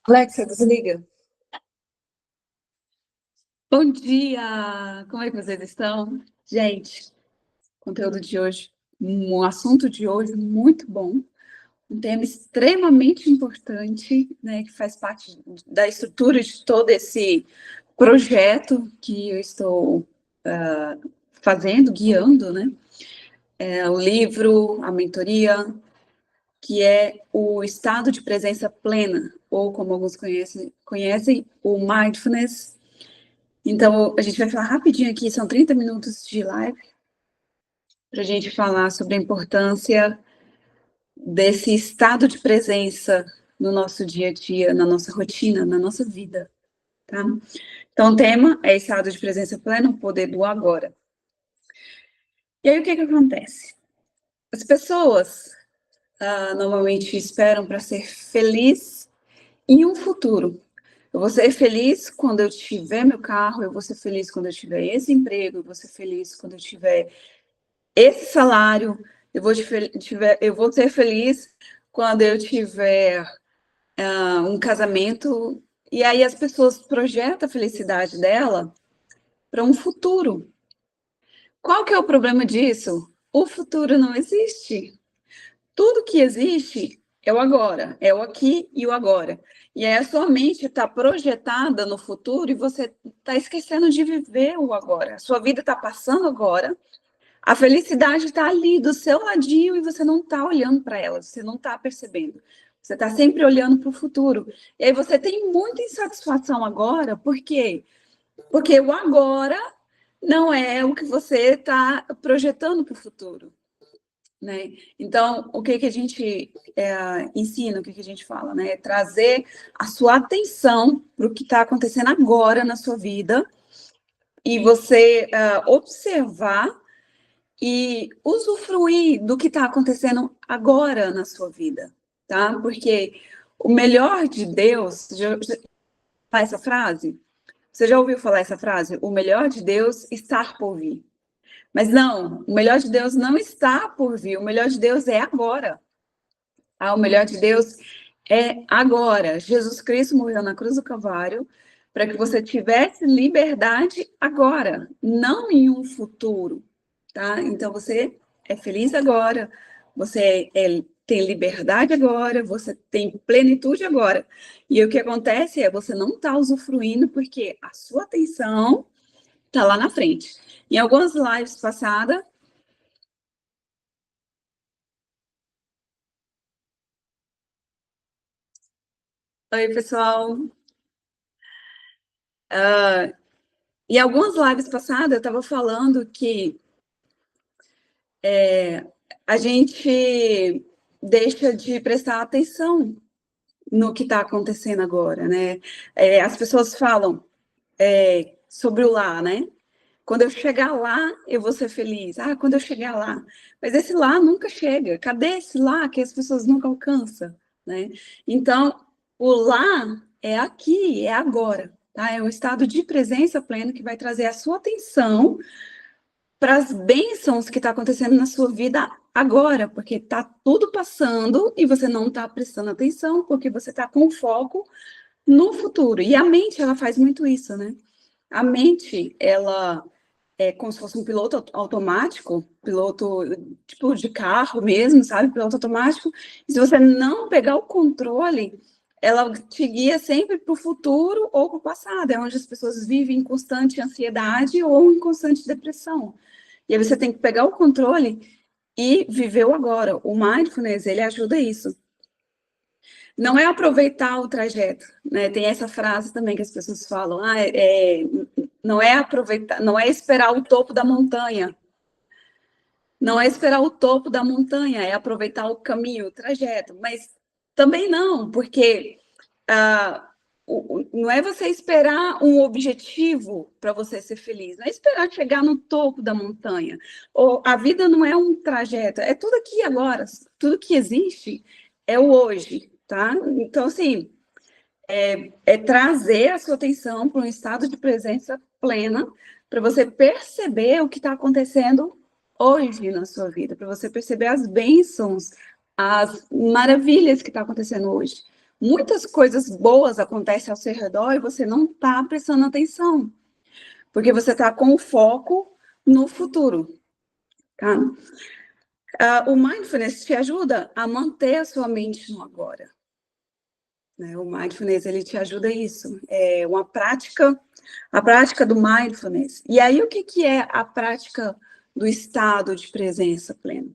Alexa, desliga. Bom dia! Como é que vocês estão? Gente, conteúdo de hoje, um assunto de hoje muito bom, um tema extremamente importante, né, que faz parte da estrutura de todo esse projeto que eu estou fazendo, guiando, né? O livro, a mentoria, que é o estado de presença plena, ou como alguns conhecem o mindfulness. Então, a gente vai falar rapidinho aqui, são 30 minutos de live, para a gente falar sobre a importância desse estado de presença no nosso dia a dia, na nossa rotina, na nossa vida, tá? Então, o tema é estado de presença plena, o poder do agora. E aí, o que acontece? As pessoas normalmente esperam para ser feliz em um futuro. Eu vou ser feliz quando eu tiver meu carro, eu vou ser feliz quando eu tiver esse emprego, eu vou ser feliz quando eu tiver esse salário, eu vou ser feliz quando eu tiver um casamento. E aí as pessoas projetam a felicidade dela para um futuro. Qual que é o problema disso? O futuro não existe. Tudo que existe é o agora, é o aqui e o agora. E aí a sua mente está projetada no futuro e você está esquecendo de viver o agora. A sua vida está passando agora. A felicidade está ali do seu ladinho e você não está olhando para ela, você não está percebendo. Você está sempre olhando para o futuro. E aí você tem muita insatisfação agora, por quê? Porque o agora não é o que você está projetando para o futuro. Né? Então, o que a gente ensina, o que a gente fala, né? É trazer a sua atenção para o que está acontecendo agora na sua vida e você observar e usufruir do que está acontecendo agora na sua vida, tá? Porque o melhor de Deus, já essa frase? Você já ouviu falar essa frase? O melhor de Deus está por vir. Mas não, o melhor de Deus não está por vir, o melhor de Deus é agora. O melhor de Deus é agora. Jesus Cristo morreu na cruz do Calvário para que você tivesse liberdade agora, não em um futuro, tá? Então você é feliz agora, você tem liberdade agora, você tem plenitude agora. E o que acontece é você não está usufruindo porque a sua atenção está lá na frente. Em algumas lives passadas, oi pessoal, em algumas lives passadas eu estava falando que a gente deixa de prestar atenção no que está acontecendo agora, né? As pessoas falam sobre o lá, né? Quando eu chegar lá, eu vou ser feliz. Quando eu chegar lá. Mas esse lá nunca chega. Cadê esse lá que as pessoas nunca alcançam, né? Então, o lá é aqui, é agora, tá? É um estado de presença plena que vai trazer a sua atenção para as bênçãos que está acontecendo na sua vida agora, porque está tudo passando e você não está prestando atenção, porque você está com foco no futuro. E a mente, ela faz muito isso, né? A mente, ela é como se fosse um piloto automático, piloto tipo de carro mesmo, sabe? Piloto automático. E se você não pegar o controle, ela te guia sempre para o futuro ou para o passado. É onde as pessoas vivem em constante ansiedade ou em constante depressão. E aí você tem que pegar o controle e viver o agora. O mindfulness, ele ajuda isso. Não é aproveitar o trajeto, né? Tem essa frase também que as pessoas falam, não é aproveitar, não é esperar o topo da montanha. Não é esperar o topo da montanha, é aproveitar o caminho, o trajeto. Mas também não, porque não é você esperar um objetivo para você ser feliz, não é esperar chegar no topo da montanha. Ou a vida não é um trajeto, é tudo aqui agora, tudo que existe é o hoje, tá? Então, assim, é trazer a sua atenção para um estado de presença plena, para você perceber o que está acontecendo hoje na sua vida, para você perceber as bênçãos, as maravilhas que estão acontecendo hoje. muitas coisas boas acontecem ao seu redor e você não está prestando atenção, porque você está com o foco no futuro, tá? O mindfulness te ajuda a manter a sua mente no agora, né? O mindfulness, ele te ajuda a isso. É uma prática, a prática do mindfulness. E aí, o que é a prática do estado de presença plena?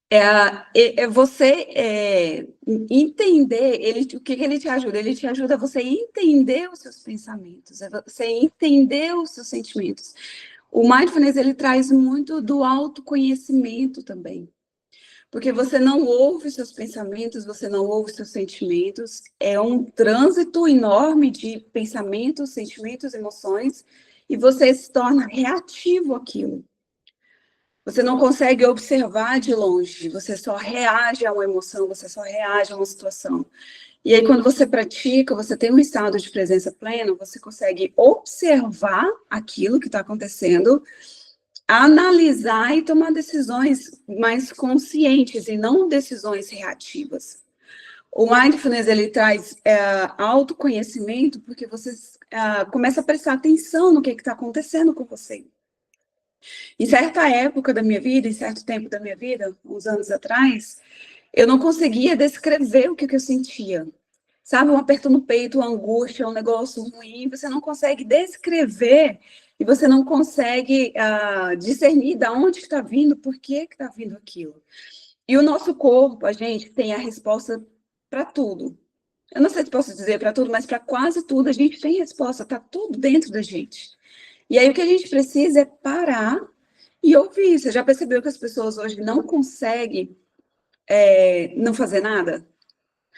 É você entender, o que ele te ajuda? Ele te ajuda a você entender os seus pensamentos, é você entender os seus sentimentos. O mindfulness, ele traz muito do autoconhecimento também. Porque você não ouve seus pensamentos, você não ouve seus sentimentos. É um trânsito enorme de pensamentos, sentimentos, emoções, e você se torna reativo àquilo. Você não consegue observar de longe, você só reage a uma emoção, você só reage a uma situação. E aí, quando você pratica, você tem um estado de presença plena, você consegue observar aquilo que está acontecendo, analisar e tomar decisões mais conscientes e não decisões reativas. O mindfulness, ele traz autoconhecimento porque você começa a prestar atenção no que está acontecendo com você. Em certa época da minha vida, em certo tempo da minha vida, uns anos atrás, eu não conseguia descrever o que eu sentia. Sabe, um aperto no peito, uma angústia, um negócio ruim, você não consegue descrever e você não consegue discernir de onde está vindo, por que está vindo aquilo. E o nosso corpo, a gente tem a resposta para tudo. Eu não sei se posso dizer para tudo, mas para quase tudo a gente tem resposta, está tudo dentro da gente. E aí o que a gente precisa é parar e ouvir. Você já percebeu que as pessoas hoje não conseguem não fazer nada?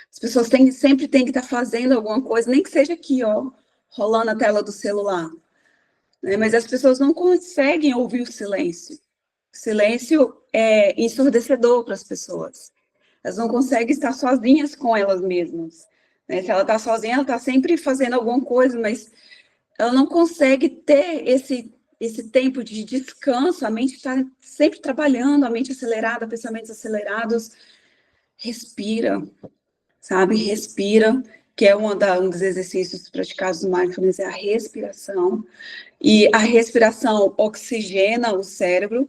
As pessoas sempre têm que estar fazendo alguma coisa, nem que seja aqui, ó, rolando a tela do celular. Né? Mas as pessoas não conseguem ouvir o silêncio. O silêncio é ensurdecedor para as pessoas. Elas não conseguem estar sozinhas com elas mesmas. Né? Se ela está sozinha, ela está sempre fazendo alguma coisa, mas ela não consegue ter esse tempo de descanso. A mente está sempre trabalhando, a mente acelerada, pensamentos acelerados. Respira, sabe? Respira, que é um dos exercícios praticados no mindfulness, é a respiração. E a respiração oxigena o cérebro.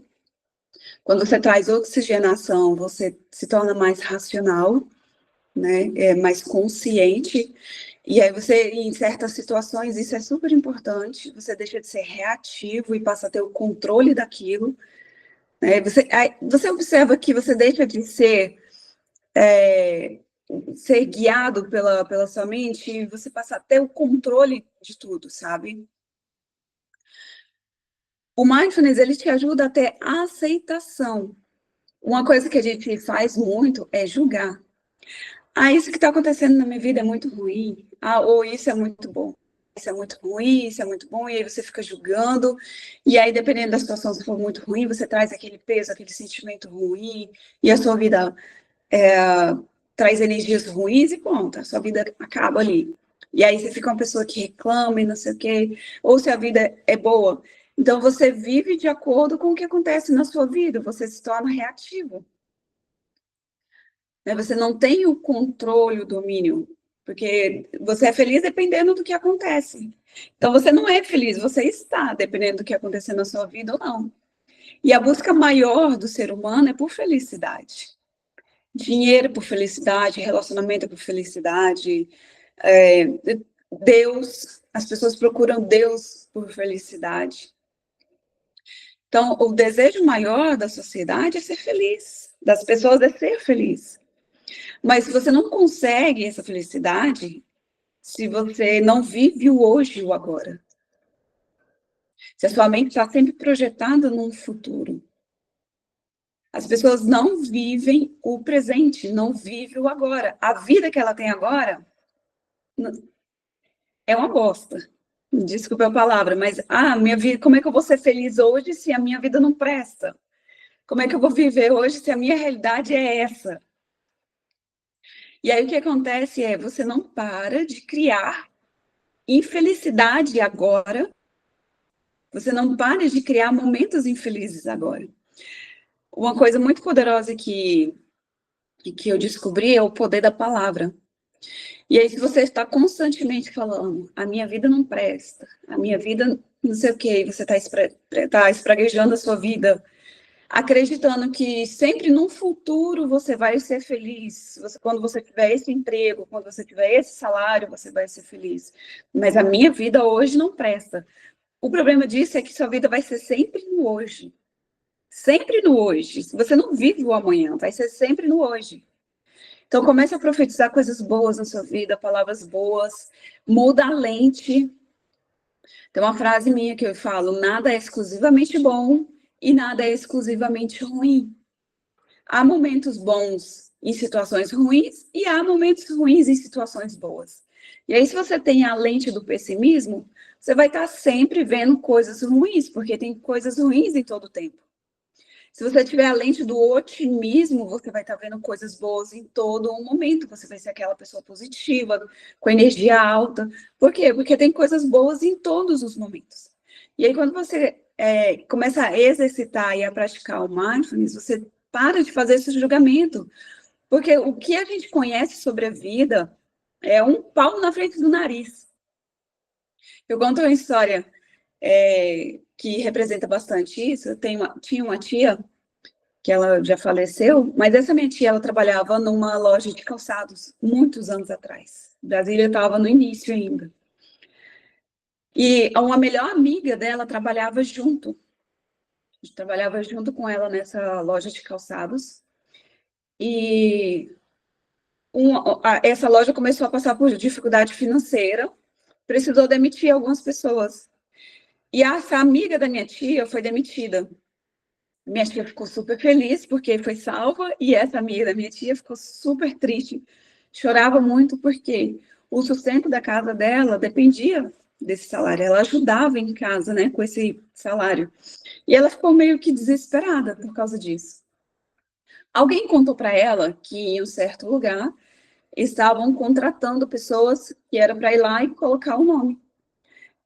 Quando você traz oxigenação, você se torna mais racional, né? É mais consciente. E aí você, em certas situações, isso é super importante, você deixa de ser reativo e passa a ter o controle daquilo. Né? Você observa que você deixa de ser guiado pela sua mente e você passa a ter o controle de tudo, sabe? O mindfulness, ele te ajuda a ter aceitação. Uma coisa que a gente faz muito é julgar. Isso que está acontecendo na minha vida é muito ruim. Ou isso é muito bom. Isso é muito ruim, isso é muito bom. E aí você fica julgando. E aí, dependendo da situação, se for muito ruim, você traz aquele peso, aquele sentimento ruim. E a sua vida traz energias ruins e pronto, a sua vida acaba ali. E aí você fica uma pessoa que reclama e não sei o quê, ou se a vida é boa. Então você vive de acordo com o que acontece na sua vida, você se torna reativo. Né? Você não tem o controle, o domínio, porque você é feliz dependendo do que acontece. Então você não é feliz, você está dependendo do que acontecer na sua vida ou não. E a busca maior do ser humano é por felicidade. Dinheiro por felicidade, relacionamento por felicidade, Deus, as pessoas procuram Deus por felicidade. Então, o desejo maior da sociedade é ser feliz, das pessoas é ser feliz. Mas você não consegue essa felicidade se você não vive o hoje e o agora. Se a sua mente está sempre projetada num futuro. As pessoas não vivem o presente, não vivem o agora. A vida que ela tem agora é uma bosta. Desculpa a palavra, mas minha vida, como é que eu vou ser feliz hoje se a minha vida não presta? Como é que eu vou viver hoje se a minha realidade é essa? E aí o que acontece é, você não para de criar infelicidade agora, você não para de criar momentos infelizes agora. Uma coisa muito poderosa que e que eu descobri é o poder da palavra. E aí, se você está constantemente falando, a minha vida não presta, a minha vida não sei o quê, você está espraguejando a sua vida, acreditando que sempre no futuro você vai ser feliz. Quando você tiver esse emprego, quando você tiver esse salário, você vai ser feliz. Mas a minha vida hoje não presta. O problema disso é que sua vida vai ser sempre no hoje. Sempre no hoje. Se você não vive o amanhã, vai ser sempre no hoje. Então, comece a profetizar coisas boas na sua vida, palavras boas, muda a lente. Tem uma frase minha que eu falo: nada é exclusivamente bom e nada é exclusivamente ruim. Há momentos bons em situações ruins e há momentos ruins em situações boas. E aí, se você tem a lente do pessimismo, você vai estar sempre vendo coisas ruins, porque tem coisas ruins em todo o tempo. Se você tiver a lente do otimismo, você vai estar vendo coisas boas em todo o momento. Você vai ser aquela pessoa positiva, com energia alta. Por quê? Porque tem coisas boas em todos os momentos. E aí, quando você começa a exercitar e a praticar o mindfulness, você para de fazer esse julgamento. Porque o que a gente conhece sobre a vida é um pau na frente do nariz. Eu conto uma história que representa bastante isso. Tinha uma tia que ela já faleceu, mas essa minha tia, ela trabalhava numa loja de calçados, muitos anos atrás. Brasília estava no início ainda. E uma melhor amiga dela trabalhava junto com ela nessa loja de calçados. E essa loja começou a passar por dificuldade financeira, precisou demitir algumas pessoas. E essa amiga da minha tia foi demitida. Minha tia ficou super feliz porque foi salva, e essa amiga da minha tia ficou super triste. Chorava muito porque o sustento da casa dela dependia desse salário. Ela ajudava em casa, né, com esse salário. E ela ficou meio que desesperada por causa disso. Alguém contou para ela que em um certo lugar estavam contratando pessoas que era para ir lá e colocar o nome.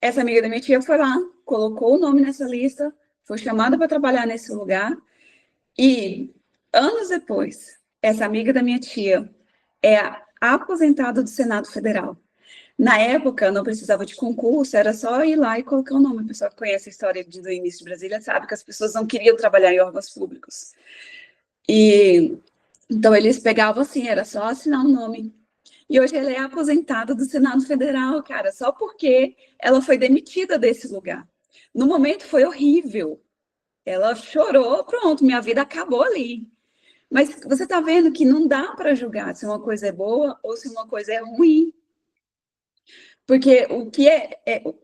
Essa amiga da minha tia foi lá, colocou o nome nessa lista, foi chamada para trabalhar nesse lugar. E, anos depois, essa amiga da minha tia é aposentada do Senado Federal. Na época, não precisava de concurso, era só ir lá e colocar o nome. O pessoal que conhece a história do início de Brasília sabe que as pessoas não queriam trabalhar em órgãos públicos. E, então, eles pegavam assim, era só assinar o nome. E hoje ela é aposentada do Senado Federal, cara, só porque ela foi demitida desse lugar. No momento foi horrível. Ela chorou, pronto, minha vida acabou ali. Mas você está vendo que não dá para julgar se uma coisa é boa ou se uma coisa é ruim. Porque o que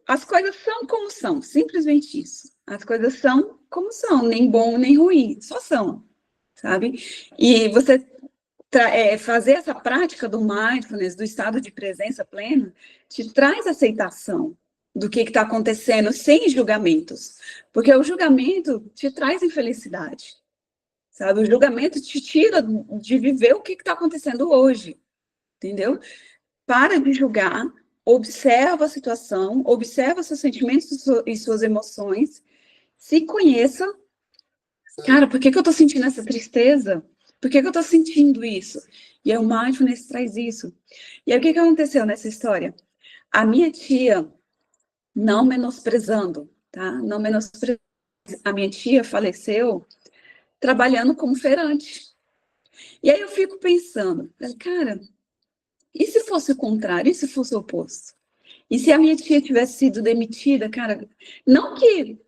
as coisas são como são, simplesmente isso. As coisas são como são, nem bom nem ruim, só são, sabe? E você fazer essa prática do mindfulness, do estado de presença plena, te traz aceitação do que está acontecendo sem julgamentos. Porque o julgamento te traz infelicidade, sabe? O julgamento te tira de viver o que está acontecendo hoje, entendeu? Para de julgar, observa a situação, observa seus sentimentos e suas emoções, se conheça. Cara, por que eu estou sentindo essa tristeza? Por que eu estou sentindo isso? E aí o mindfulness traz isso. E aí o que aconteceu nessa história? A minha tia, não menosprezando, tá? Não menosprezando. A minha tia faleceu trabalhando como feirante. E aí eu fico pensando, cara, e se fosse o contrário? E se fosse o oposto? E se a minha tia tivesse sido demitida, cara, não que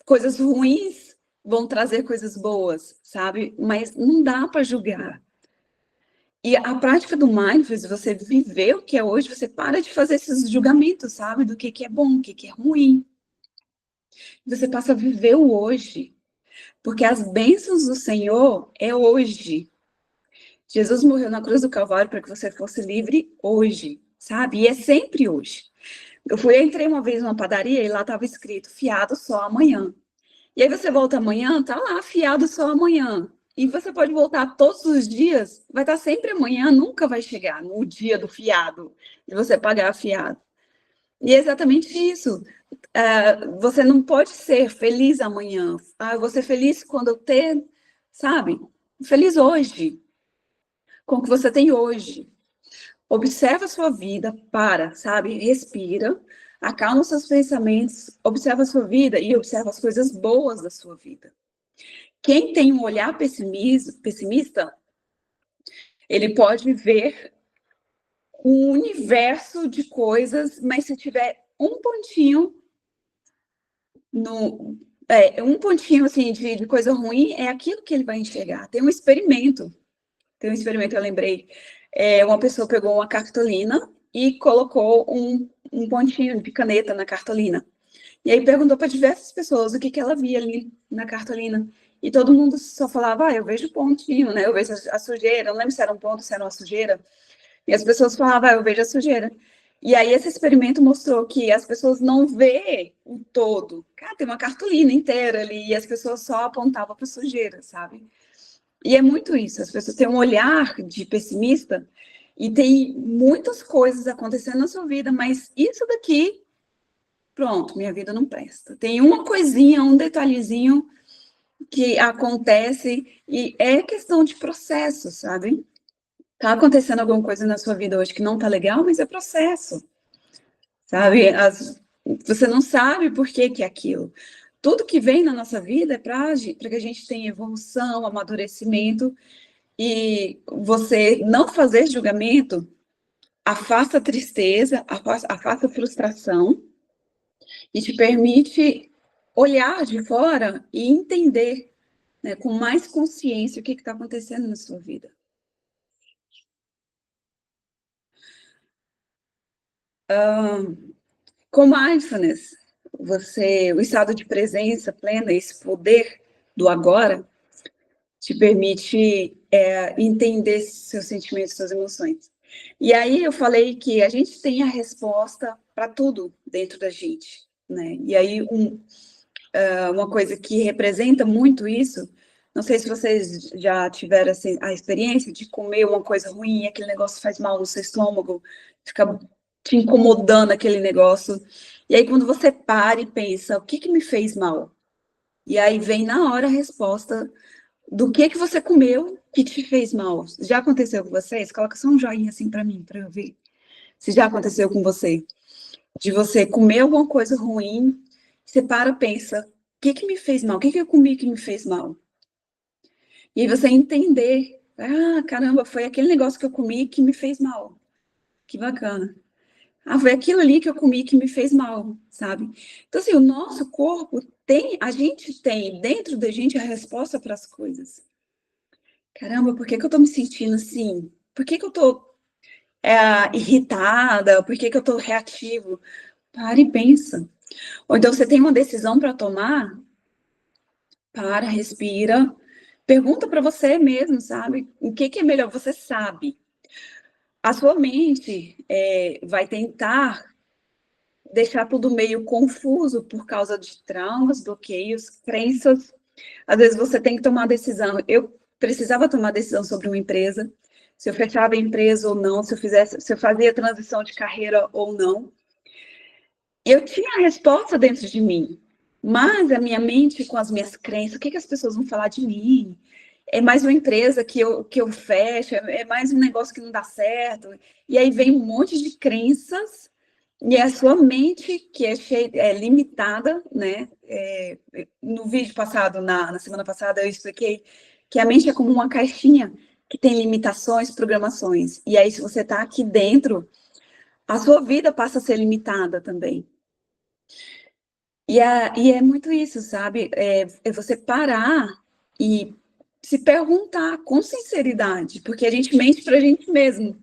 coisas ruins vão trazer coisas boas, sabe? Mas não dá para julgar. E a prática do mindfulness, você viver o que é hoje, você para de fazer esses julgamentos, sabe? Do que é bom, o que é ruim. Você passa a viver o hoje. Porque as bênçãos do Senhor é hoje. Jesus morreu na cruz do Calvário para que você fosse livre hoje, sabe? E é sempre hoje. Entrei uma vez numa padaria e lá estava escrito fiado só amanhã. E aí você volta amanhã, tá lá, fiado só amanhã. E você pode voltar todos os dias, vai estar sempre amanhã, nunca vai chegar no dia do fiado, de você pagar fiado. E é exatamente isso. Você não pode ser feliz amanhã. Eu vou ser feliz quando eu ter, sabe? feliz hoje, com o que você tem hoje. Observa a sua vida, sabe? Respira, acalma os seus pensamentos, observa a sua vida e observa as coisas boas da sua vida. Quem tem um olhar pessimista, ele pode ver um universo de coisas, mas se tiver um pontinho um pontinho assim de coisa ruim, é aquilo que ele vai enxergar. Tem um experimento, eu lembrei. Uma pessoa pegou uma cartolina e colocou um pontinho de caneta na cartolina. E aí perguntou para diversas pessoas o que ela via ali na cartolina. E todo mundo só falava, eu vejo pontinho, né? Eu vejo a sujeira. Eu não lembro se era um ponto, se era uma sujeira. E as pessoas falavam, eu vejo a sujeira. E aí esse experimento mostrou que as pessoas não vê o todo. Cara, tem uma cartolina inteira ali e as pessoas só apontavam para sujeira, sabe? E é muito isso, as pessoas têm um olhar de pessimista e tem muitas coisas acontecendo na sua vida, mas isso daqui, pronto, minha vida não presta. Tem uma coisinha, um detalhezinho que acontece e é questão de processo, sabe? Tá acontecendo alguma coisa na sua vida hoje que não tá legal, mas é processo, sabe? Você não sabe por que é aquilo. Tudo que vem na nossa vida é para que a gente tenha evolução, amadurecimento, e você não fazer julgamento afasta a tristeza, afasta a frustração e te permite olhar de fora e entender, né, com mais consciência o que está acontecendo na sua vida. Com mindfulness, o estado de presença plena, esse poder do agora, te permite entender seus sentimentos, suas emoções. E aí eu falei que a gente tem a resposta para tudo dentro da gente, né? E aí uma coisa que representa muito isso, não sei se vocês já tiveram assim, a experiência de comer uma coisa ruim, aquele negócio faz mal no seu estômago, fica te incomodando aquele negócio. E aí quando você para e pensa, o que me fez mal? E aí vem na hora a resposta do que você comeu que te fez mal. Já aconteceu com vocês? Coloca só um joinha assim para mim, para eu ver. Se já aconteceu com você, de você comer alguma coisa ruim, você para, pensa, o que me fez mal? O que eu comi que me fez mal? E aí você entender, caramba, foi aquele negócio que eu comi que me fez mal. Que bacana. Foi aquilo ali que eu comi que me fez mal, sabe? Então, assim, o nosso corpo a gente tem dentro da gente a resposta para as coisas. Caramba, por que eu tô me sentindo assim? Por que eu tô irritada? Por que eu tô reativo? Para e pensa. Ou então você tem uma decisão para tomar, para, respira, pergunta para você mesmo, sabe? O que é melhor? Você sabe. A sua mente vai tentar deixar tudo meio confuso por causa de traumas, bloqueios, crenças. Às vezes você tem que tomar decisão. Eu precisava tomar decisão sobre uma empresa, se eu fechava a empresa ou não, se eu fazia transição de carreira ou não. Eu tinha a resposta dentro de mim, mas a minha mente com as minhas crenças, o que as pessoas vão falar de mim? É mais uma empresa que eu fecho, é mais um negócio que não dá certo. E aí vem um monte de crenças e a sua mente, que é limitada, né? No vídeo passado, na semana passada, eu expliquei que a mente é como uma caixinha que tem limitações, programações. E aí, se você está aqui dentro, a sua vida passa a ser limitada também. E é muito isso, sabe? É você parar e se perguntar com sinceridade, porque a gente mente para a gente mesmo,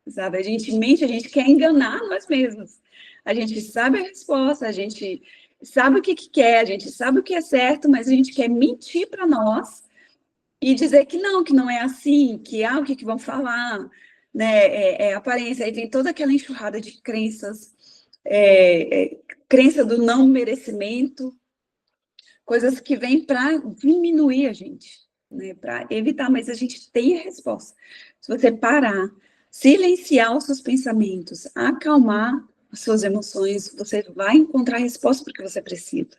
sabe? A gente mente, a gente quer enganar nós mesmos. A gente sabe a resposta, a gente sabe o que quer, a gente sabe o que é certo, mas a gente quer mentir para nós e dizer que não é assim, que o que vão falar, né? Aparência, aí vem toda aquela enxurrada de crenças, crença do não merecimento, coisas que vêm para diminuir a gente, né? Para evitar, mas a gente tem a resposta. Se você parar, silenciar os seus pensamentos, acalmar as suas emoções, você vai encontrar a resposta para o que você precisa.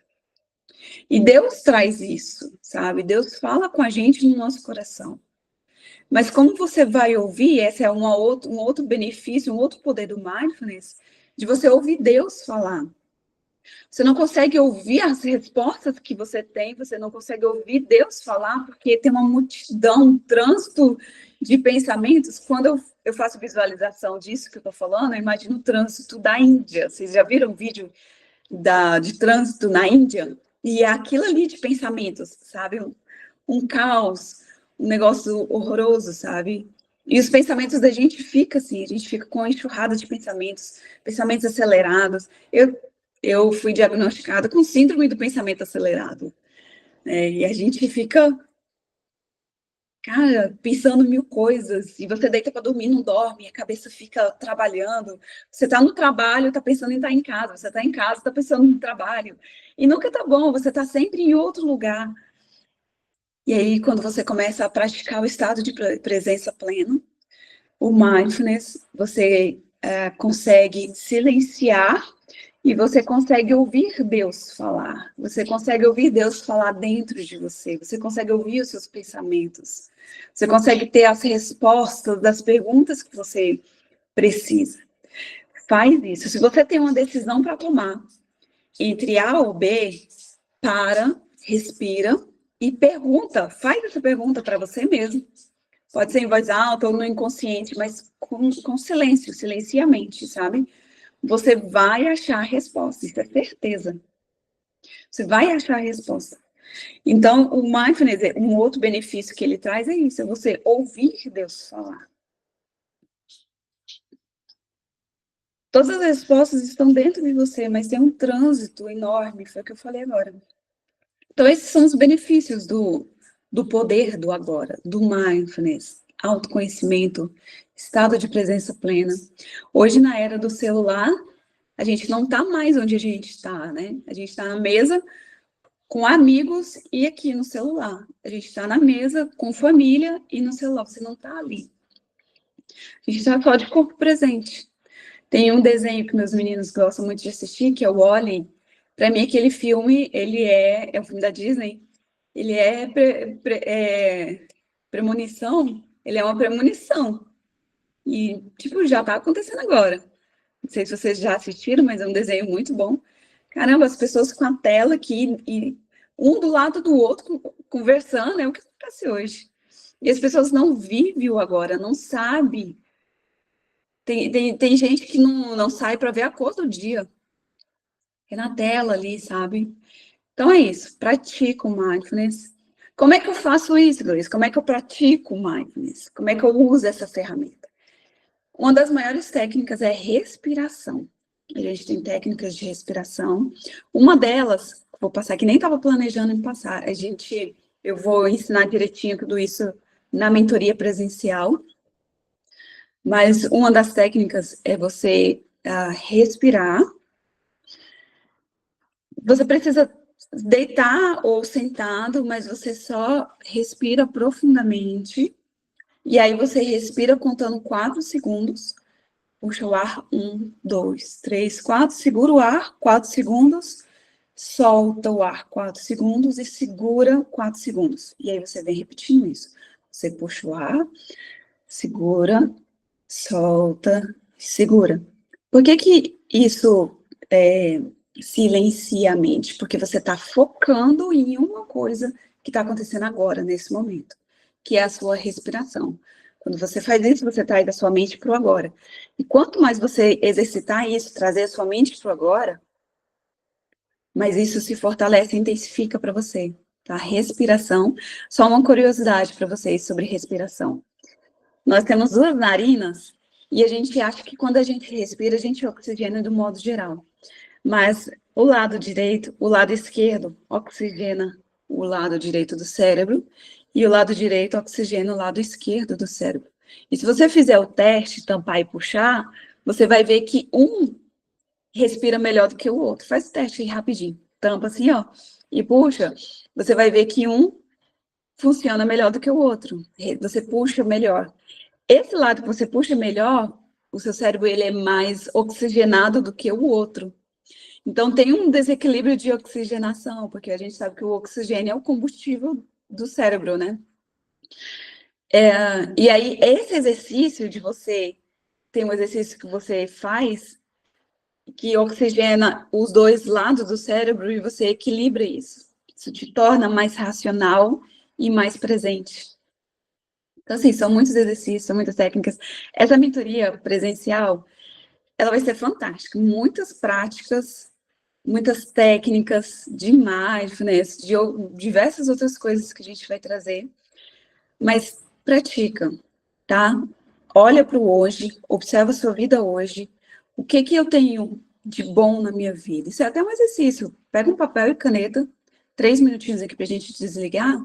E Deus traz isso, sabe? Deus fala com a gente no nosso coração. Mas como você vai ouvir, esse é um outro benefício, um outro poder do mindfulness, de você ouvir Deus falar. Você não consegue ouvir as respostas que você tem, você não consegue ouvir Deus falar, porque tem uma multidão, um trânsito de pensamentos. Quando eu faço visualização disso que eu estou falando, eu imagino o trânsito da Índia. Vocês já viram o vídeo de trânsito na Índia? E é aquilo ali de pensamentos, sabe? Um caos, um negócio horroroso, sabe? E os pensamentos da gente fica assim, a gente fica com uma enxurrada de pensamentos, pensamentos acelerados. Eu fui diagnosticada com síndrome do pensamento acelerado, né? E a gente fica, cara, pensando mil coisas, e você deita para dormir, não dorme, a cabeça fica trabalhando. Você está no trabalho, está pensando em estar em casa, você está em casa, está pensando no trabalho. E nunca tá bom, você está sempre em outro lugar. E aí, quando você começa a praticar o estado de presença plena, o mindfulness, você consegue silenciar e você consegue ouvir Deus falar. Você consegue ouvir Deus falar dentro de você. Você consegue ouvir os seus pensamentos. Você consegue ter as respostas das perguntas que você precisa. Faz isso. Se você tem uma decisão para tomar entre A ou B, para, respira e pergunta. Faz essa pergunta para você mesmo. Pode ser em voz alta ou no inconsciente, mas com silêncio, silencia a mente, sabe? Você vai achar a resposta, isso é certeza. Você vai achar a resposta. Então, o mindfulness, um outro benefício que ele traz é isso, é você ouvir Deus falar. Todas as respostas estão dentro de você, mas tem um trânsito enorme, foi o que eu falei agora. Então, esses são os benefícios do poder do agora, do mindfulness, autoconhecimento, estado de presença plena. Hoje, na era do celular, a gente não está mais onde a gente está, né? A gente está na mesa com amigos e aqui no celular. A gente está na mesa com família e no celular. Você não está ali. A gente está só de corpo presente. Tem um desenho que meus meninos gostam muito de assistir, que é o Wall-E. Para mim, aquele filme, ele é um filme da Disney, ele premonição, ele é uma premonição. E, tipo, já está acontecendo agora. Não sei se vocês já assistiram, mas é um desenho muito bom. Caramba, as pessoas com a tela aqui, e um do lado do outro, conversando, é o que acontece hoje. E as pessoas não vivem o agora, não sabem. Tem gente que não sai para ver a cor do dia. É na tela ali, sabe? Então é isso, pratico o mindfulness. Como é que eu faço isso, Gleice? Como é que eu pratico o mindfulness? Como é que eu uso essa ferramenta? Uma das maiores técnicas é respiração. A gente tem técnicas de respiração. Uma delas, vou passar, que nem estava planejando em passar, eu vou ensinar direitinho tudo isso na mentoria presencial, mas uma das técnicas é você respirar. Você precisa deitar ou sentado, mas você só respira profundamente. E aí você respira contando 4 segundos. Puxa o ar, 1, 2, 3, 4. Segura o ar, 4 segundos. Solta o ar, 4 segundos. E segura 4 segundos. E aí você vem repetindo isso. Você puxa o ar, segura, solta, segura. Por que isso silencia a mente? Porque você está focando em uma coisa que está acontecendo agora, nesse momento, que é a sua respiração. Quando você faz isso, você traz a sua mente para o agora. E quanto mais você exercitar isso, trazer a sua mente para o agora, mais isso se fortalece e intensifica para você. Tá? Respiração. Só uma curiosidade para vocês sobre respiração. Nós temos 2 narinas e a gente acha que quando a gente respira, a gente oxigena do modo geral. Mas o lado direito, o lado esquerdo, oxigena o lado direito do cérebro e o lado direito oxigena o lado esquerdo do cérebro. E se você fizer o teste, tampar e puxar, você vai ver que um respira melhor do que o outro. Faz o teste aí rapidinho. Tampa assim, ó, e puxa. Você vai ver que um funciona melhor do que o outro. Você puxa melhor. Esse lado que você puxa melhor, o seu cérebro ele é mais oxigenado do que o outro. Então, tem um desequilíbrio de oxigenação, porque a gente sabe que o oxigênio é o combustível do cérebro, né? E aí, esse exercício de você, tem um exercício que você faz que oxigena os dois lados do cérebro e você equilibra isso. Isso te torna mais racional e mais presente. Então, assim, são muitos exercícios, são muitas técnicas. Essa mentoria presencial, ela vai ser fantástica. Muitas práticas, muitas técnicas de mindfulness, de diversas outras coisas que a gente vai trazer. Mas pratica, tá? Olha para o hoje, observa a sua vida hoje. O que que eu tenho de bom na minha vida? Isso é até um exercício. Pega um papel e caneta, 3 minutinhos aqui para a gente desligar,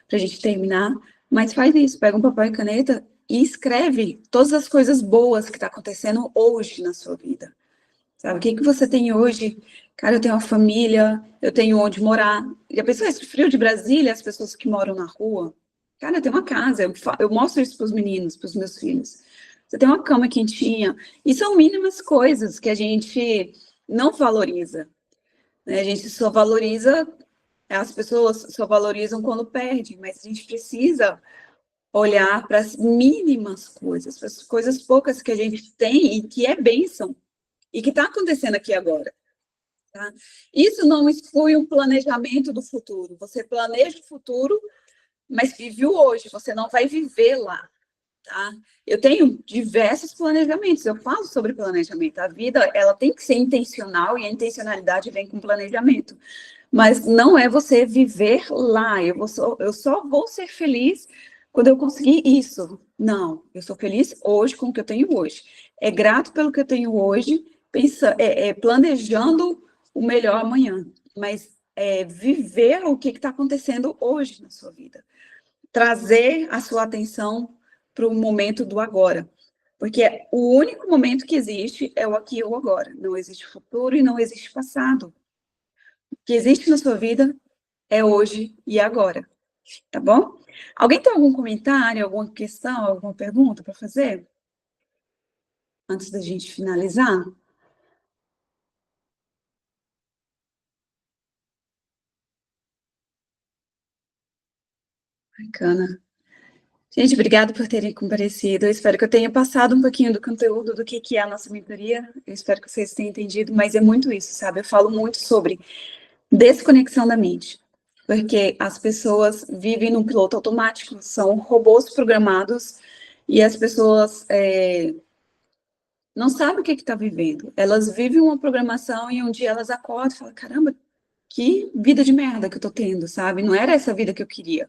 para a gente terminar. Mas faz isso, pega um papel e caneta e escreve todas as coisas boas que está acontecendo hoje na sua vida. Sabe, o que que você tem hoje? Cara, eu tenho uma família, eu tenho onde morar. E a pessoa, esse frio de Brasília, as pessoas que moram na rua, cara, eu tenho uma casa, eu mostro isso para os meninos, para os meus filhos. Você tem uma cama quentinha. E são mínimas coisas que a gente não valoriza, né? A gente só valoriza, as pessoas só valorizam quando perdem, mas a gente precisa olhar para as mínimas coisas, para as coisas poucas que a gente tem e que é bênção, e que está acontecendo aqui agora. Tá? Isso não exclui um planejamento do futuro. Você planeja o futuro, mas vive o hoje, você não vai viver lá. Tá? Eu tenho diversos planejamentos, eu falo sobre planejamento. A vida, ela tem que ser intencional e a intencionalidade vem com planejamento. Mas não é você viver lá. Eu só vou ser feliz quando eu conseguir isso. Não, eu sou feliz hoje com o que eu tenho hoje. É grato pelo que eu tenho hoje, planejando o melhor amanhã. Mas viver o que está acontecendo hoje na sua vida. Trazer a sua atenção para o momento do agora. Porque o único momento que existe é o aqui e o agora. Não existe futuro e não existe passado. O que existe na sua vida é hoje e agora. Tá bom? Alguém tem algum comentário, alguma questão, alguma pergunta para fazer? Antes da gente finalizar? Bacana. Gente, obrigada por terem comparecido. Eu espero que eu tenha passado um pouquinho do conteúdo do que é a nossa mentoria. Eu espero que vocês tenham entendido, mas é muito isso, sabe? Eu falo muito sobre desconexão da mente, porque as pessoas vivem num piloto automático, são robôs programados e as pessoas não sabem o que está vivendo. Elas vivem uma programação e um dia elas acordam e falam, caramba, que vida de merda que eu tô tendo, sabe? Não era essa vida que eu queria.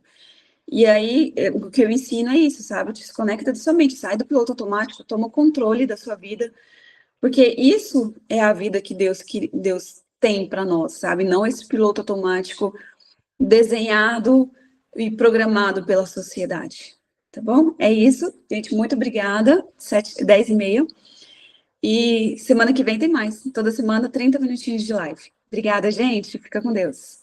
E aí, o que eu ensino é isso, sabe? Desconecta da sua mente, sai do piloto automático, toma o controle da sua vida, porque isso é a vida que Deus tem para nós, sabe? Não esse piloto automático desenhado e programado pela sociedade. Tá bom? É isso, gente. Muito obrigada. 10h30. E semana que vem tem mais. Toda semana, 30 minutinhos de live. Obrigada, gente. Fica com Deus.